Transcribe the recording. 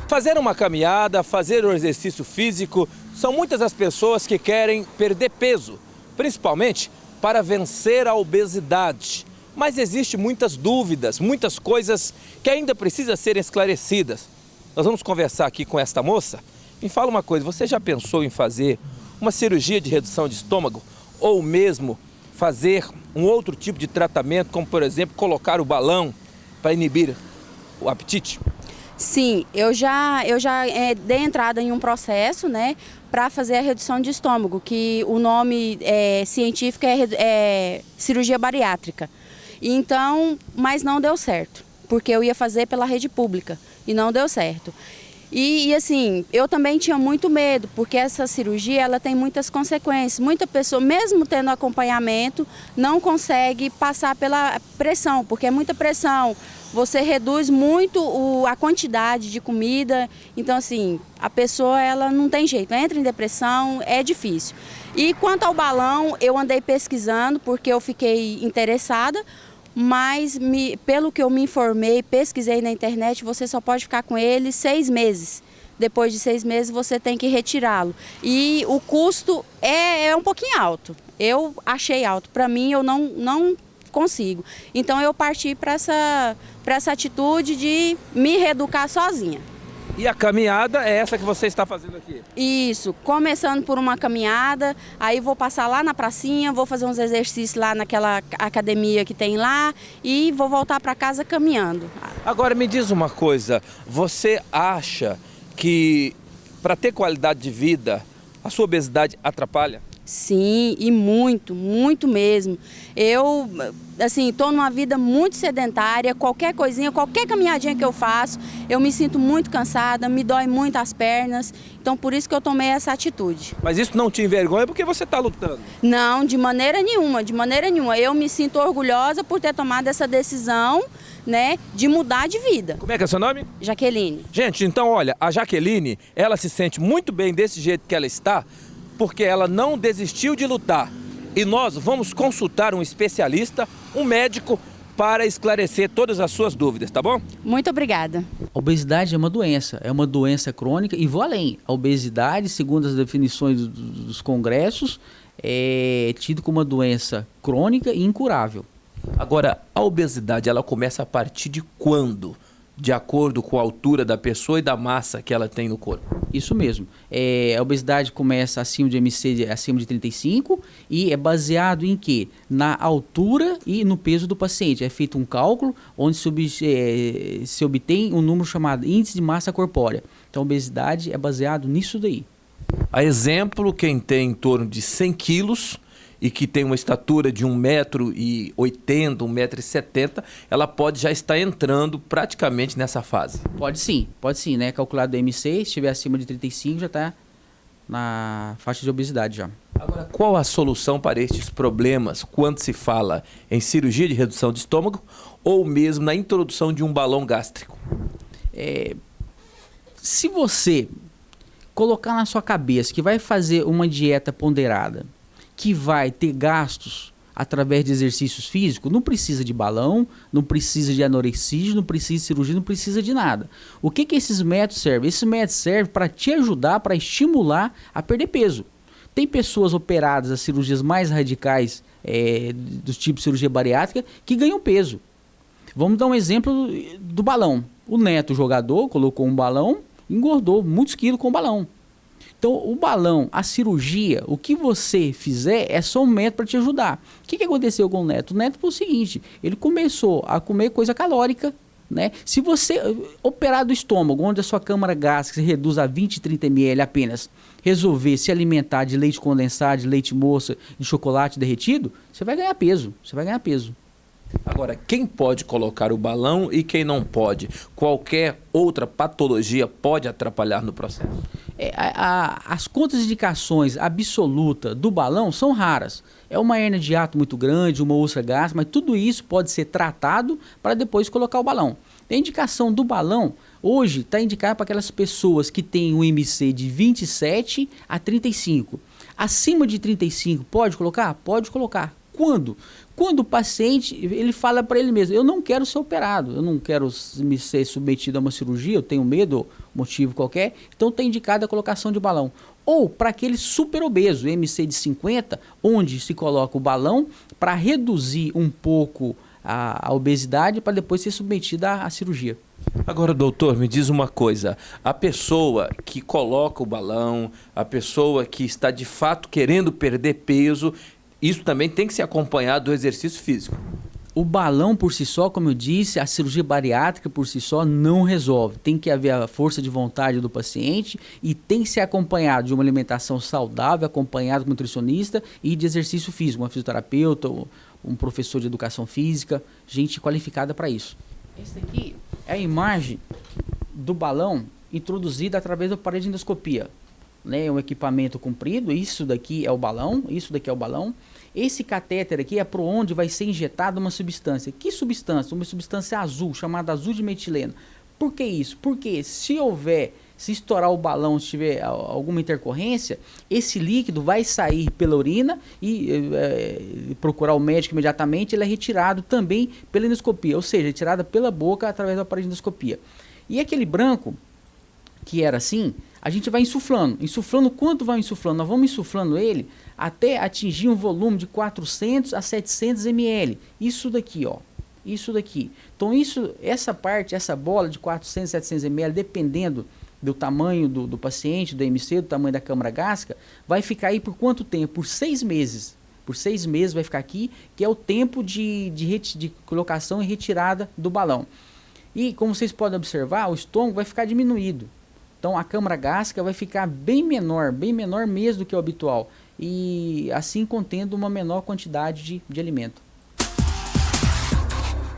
Fazer uma caminhada, fazer um exercício físico, são muitas as pessoas que querem perder peso, principalmente para vencer a obesidade. Mas existem muitas dúvidas, muitas coisas que ainda precisam ser esclarecidas. Nós vamos conversar aqui com esta moça. Me fala uma coisa, você já pensou em fazer uma cirurgia de redução de estômago ou mesmo fazer um outro tipo de tratamento, como por exemplo colocar o balão para inibir o apetite? Sim, eu já dei entrada em um processo, né, para fazer a redução de estômago, que o nome científico é cirurgia bariátrica. Então, mas não deu certo, porque eu ia fazer pela rede pública e não deu certo. E assim, eu também tinha muito medo, porque essa cirurgia ela tem muitas consequências. Muita pessoa, mesmo tendo acompanhamento, não consegue passar pela pressão, porque é muita pressão. Você reduz muito a quantidade de comida, então assim, a pessoa ela não tem jeito, entra em depressão, é difícil. E quanto ao balão, eu andei pesquisando porque eu fiquei interessada, mas pelo que eu me informei, pesquisei na internet, você só pode ficar com ele 6 meses. Depois de 6 meses você tem que retirá-lo. E o custo é um pouquinho alto. Eu achei alto. Para mim eu não consigo. Então eu parti para essa atitude de me reeducar sozinha. E a caminhada é essa que você está fazendo aqui? Isso, começando por uma caminhada, aí vou passar lá na pracinha, vou fazer uns exercícios lá naquela academia que tem lá e vou voltar para casa caminhando. Agora me diz uma coisa, você acha que para ter qualidade de vida, a sua obesidade atrapalha? Sim, e muito, muito mesmo. Eu, assim, estou numa vida muito sedentária, qualquer coisinha, qualquer caminhadinha que eu faço, eu me sinto muito cansada, me dói muito as pernas, então por isso que eu tomei essa atitude. Mas isso não te envergonha porque você está lutando? Não, de maneira nenhuma, de maneira nenhuma. Eu me sinto orgulhosa por ter tomado essa decisão, né, de mudar de vida. Como é que é seu nome? Jaqueline. Gente, então olha, a Jaqueline, ela se sente muito bem desse jeito que ela está, porque ela não desistiu de lutar. E nós vamos consultar um especialista, um médico, para esclarecer todas as suas dúvidas, tá bom? Muito obrigada. A obesidade é uma doença crônica e vou além. A obesidade, segundo as definições dos congressos, é tido como uma doença crônica e incurável. Agora, a obesidade, ela começa a partir de quando? De acordo com a altura da pessoa e da massa que ela tem no corpo? Isso mesmo. A obesidade começa acima de IMC, acima de 35 e é baseado em quê? Na altura e no peso do paciente. É feito um cálculo onde se obtém um número chamado índice de massa corpórea. Então a obesidade é baseado nisso daí. A exemplo, quem tem em torno de 100 quilos e que tem uma estatura de 1,80 m, 1,70 m, ela pode já estar entrando praticamente nessa fase. Pode sim, né? Calculado o IMC, se estiver acima de 35 já está na faixa de obesidade já. Agora, qual a solução para estes problemas quando se fala em cirurgia de redução de estômago ou mesmo na introdução de um balão gástrico? Se você colocar na sua cabeça que vai fazer uma dieta ponderada, que vai ter gastos através de exercícios físicos, não precisa de balão, não precisa de anorexia, não precisa de cirurgia, não precisa de nada. O que esses métodos servem? Esses métodos servem para te ajudar, para estimular a perder peso. Tem pessoas operadas as cirurgias mais radicais do tipo cirurgia bariátrica que ganham peso. Vamos dar um exemplo do balão. O Neto, jogador, colocou um balão, engordou muitos quilos com o balão. Então, o balão, a cirurgia, o que você fizer é só um método para te ajudar. O que aconteceu com o Neto? O Neto foi o seguinte, ele começou a comer coisa calórica, né? Se você operar do estômago, onde a sua câmara gástrica se reduz a 20, 30 ml apenas, resolver se alimentar de leite condensado, de leite moça, de chocolate derretido, você vai ganhar peso, Agora, quem pode colocar o balão e quem não pode? Qualquer outra patologia pode atrapalhar no processo? As contraindicações absolutas do balão são raras. É uma hernia de hiato muito grande, uma úlcera gástrica, mas tudo isso pode ser tratado para depois colocar o balão. A indicação do balão, hoje, está indicada para aquelas pessoas que têm um IMC de 27 a 35. Acima de 35, pode colocar? Pode colocar. Quando? Quando o paciente, ele fala para ele mesmo, eu não quero ser operado, eu não quero me ser submetido a uma cirurgia, eu tenho medo, motivo qualquer, então está indicada a colocação de balão. Ou para aquele super obeso, MC de 50, onde se coloca o balão para reduzir um pouco a obesidade para depois ser submetida à cirurgia. Agora, doutor, me diz uma coisa. A pessoa que coloca o balão, a pessoa que está de fato querendo perder peso, isso também tem que ser acompanhado do exercício físico. O balão por si só, como eu disse, a cirurgia bariátrica por si só não resolve. Tem que haver a força de vontade do paciente e tem que ser acompanhado de uma alimentação saudável, acompanhado com um nutricionista e de exercício físico, uma fisioterapeuta, um professor de educação física, gente qualificada para isso. Esse aqui é a imagem do balão introduzida através do aparelho de endoscopia. É um equipamento comprido, isso daqui é o balão, isso daqui é o balão. Esse catéter aqui é para onde vai ser injetada uma substância. Que substância? Uma substância azul, chamada azul de metileno. Por que isso? Porque se estourar o balão, se tiver alguma intercorrência, esse líquido vai sair pela urina e procurar o médico imediatamente, ele é retirado também pela endoscopia, ou seja, retirada pela boca através do aparelho de endoscopia. E aquele branco, que era assim, a gente vai insuflando. Insuflando, quanto vai insuflando? Nós vamos insuflando ele até atingir um volume de 400 a 700 ml. Isso daqui, ó. Isso daqui. Então, essa parte, essa bola de 400 a 700 ml, dependendo do tamanho do paciente, do MC, do tamanho da câmara gástrica, vai ficar aí por quanto tempo? Por 6 meses. Por 6 meses vai ficar aqui, que é o tempo de colocação e retirada do balão. E, como vocês podem observar, o estômago vai ficar diminuído. Então, a câmara gástrica vai ficar bem menor mesmo do que o habitual. E assim contendo uma menor quantidade de alimento.